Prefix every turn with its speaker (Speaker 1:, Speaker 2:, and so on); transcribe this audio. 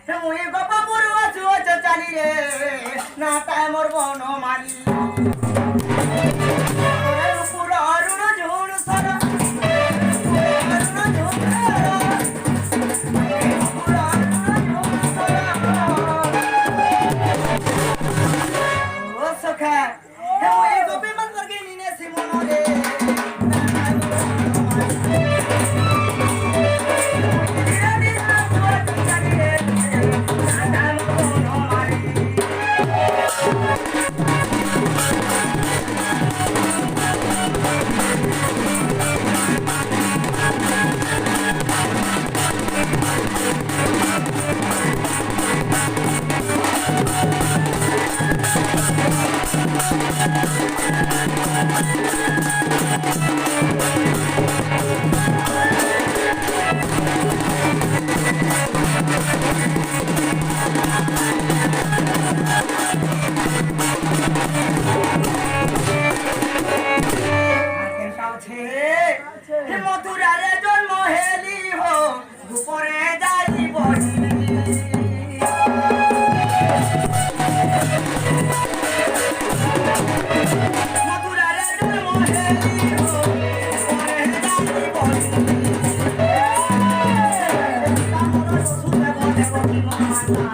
Speaker 1: মুই গোপপুর আছো চালি রে না তাই মোর বনমালী পুরা অরুণ ঝুড় সরা মথুরারে জন্ম হেলি হো দুপরে যাই বহি মথুরারে জন্ম হেলি হো দুপরে যাই বহি কামর সুতে বলে বহি মাতা